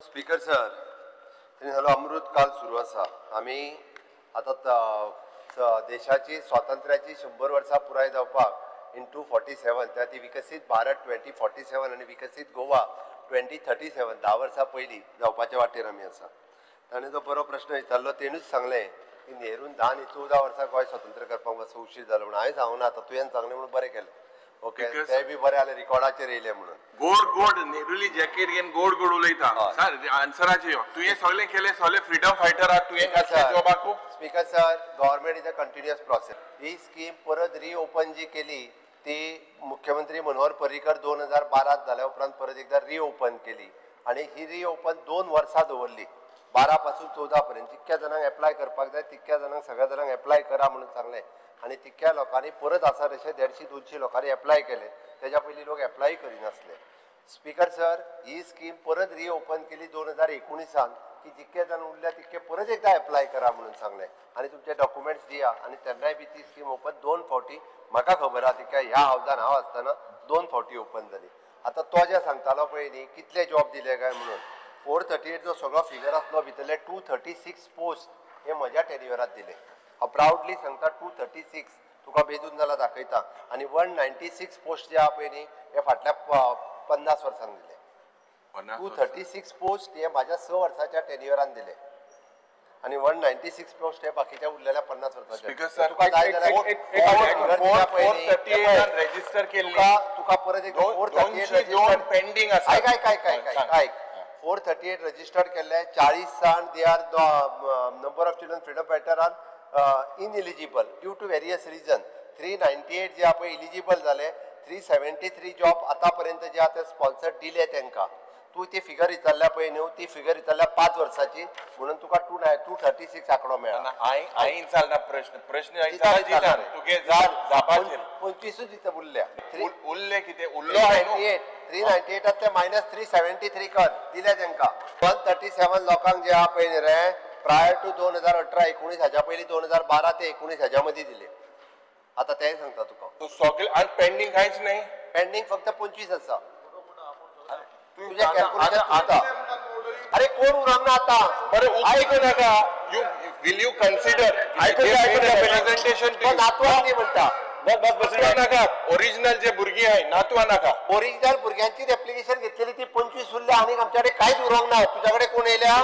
Speaker sir, अमृत काल सुरू आसा. आमी आता देशाची स्वातंत्र्याची 100 वर्सां पुराय जावपाक इन 247 त्या ती विकसित भारत 2047 आणि विकसित गोवा 2037 10 वर्सां पयलीं जावपाच्या वाटेर आमी आसा. ताणें जो बरो प्रश्न विचारलो तेणूच सांगलें की नेरून 10 आनी 14 वर्सां गोंय स्वतंत्र करपाक मातसो उशीर जालो म्हणून. हांवें सांगूं ना, आतां तुवें सांगलें म्हणून बरें केलें. ओके, ते बी बरें जालें, रिकॉर्डाचेर येयलें म्हणून. गोड गोड नेरुली जॅकेट घेवन गोड गोड उलयता. सर आन्सराचे तुवें सगळें केलें, सगळे फ्रीडम फायटर आहात तुवें जॉबाकू. Speaker sir, government is a continuous process. ही स्कीम परत रिओपन जी केली ती मुख्यमंत्री मनोहर पर्रीकर 2012 जाल्या उपरांत परत एकदा रिओपन केली आणि ही रिओपन 2 वर्सां दवरली, 12 पासून 14 पर्यंत. जितक्या जाणांक एप्लाय करपाक जाय तितक्या जाणांक सगळ्या जाणांक एप्लाय करा म्हणून सांगलें आणि तितक्या लोकांनी परत आसा तशे 150-200 लोकांनी एप्लाय केले. त्याच्या पयलीं लोक एप्लाय करिनासले. स्पीकर सर, ही स्कीम परत रिओपन केली 2019 की जितके जाण उरल्या तितके परत एकदा एप्लाय करा म्हणून सांगलें आणि तुमचे डॉक्युमेंट्स दिया. आणि तेन्नाय बी ती स्कीम ओपन 2 फावटी म्हाका खबर आहा, तिका ह्या हावजान हांव आसतना 2 फावटी ओपन जाली. आतां तो जे सांगतालो पळय न्ही कितले जॉब दिले काय म्हणून, 438 जो सगळो फिगर आसलो भितरले 236 पोस्ट हे म्हज्या टेन्युअरांत दिले. हांव प्रावडली सांगता 236, तुका बेजून जाल्यार दाखयता. आणि 196 पोस्ट जे आहा पळय न्ही हे फाटल्या 50 वर्सांक दिले. 236 पोस्ट हे माझ्या 6 वर्साच्या टेन्युअरान दिले आणि 196 पोस्ट हे बाकीच्या उरलेल्या 50 वर्साच्या. तुका रजिस्टर केली, तुका परत एक 438 पेंडिंग आसा. काय 438 रजिस्टर्ड केले. 40 जाण they are number of children freedom fighter are ineligible due to various reason. 398 जे आपण इलिजिबल झाले. 373 जॉब आतापर्यंत जे आता स्पॉन्सर दिले त्यांना. तू ती फिगर विचारल्या पळय न्हू, ती फिगर विचारल्या 5 वर्साची म्हणून तुका 236 आकडो मेळ्ळा. हांवें विचारला प्रश्न 25 दिता उरल्या. उरले कितें उरलो 398 ते -373 कर दिले त्यांना. 137 लोकांक जे आहा पळय न्ही रे, प्रायर टू 2018-19 हाच्या पयलीं 2012 ते 19 हाच्या मदीं दिले. आता तें सांगता तुका. सगळे आणि पेंडिंग कांयच नाही. पेंडिंग फक्त 25 आसा. तुझ्या कॅल्क्युलेशन चुकता. अरे कोण उरंग ना आता. बरं ऐकू नका. You will you consider presentation नातवांनी म्हणता नाका. ओरिजिनल जे भुरगीं आहे नातवा नाका. ओरिजिनल भुरग्यांची ऍप्लिकेशन घेतलेली ती 25 उरल्या आणि आमच्याकडे काहीच उरंग ना. तुझ्याकडे कोण येयल्या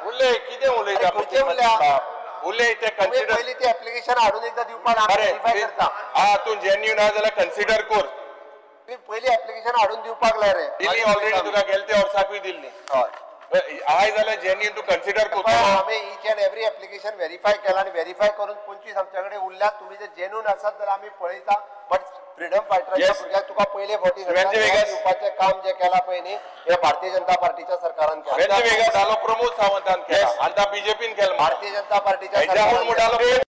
उरले कितें उलयता खंयचे उरल्या उरले ते कन्सिडर. पहिली ती ऍप्लिकेशन हाडून एकदा दिवपाक व्हेरीफाय करता. हा तू जेन्युइन आहा जाल्यार कन्सिडर कर. पहिली ऍप्लिकेशन हाडून दिवपाक लाय रे. दिल्ली ऑलरेडी तुका गेले ते वर्साकूय दिल्ली. हाय जाल्यार जेन्युइन तू कन्सिडर कर. आम्ही each and every application verify केला आणि व्हेरीफाय करून 25 आमच्याकडे उरल्यात. तुम्ही जर जेन्युइन आसात तर आम्ही पळयता. बट फ्रीडम फायटरांच्या भुरग्याक तुका पयले फावटी दिवपाचें काम जे केला पळय न्ही हे भारतीय जनता पार्टीच्या सरकारान केला. प्रमोद सावंतान केला. आता बीजेपीन केला. भारतीय जनता पार्टीच्या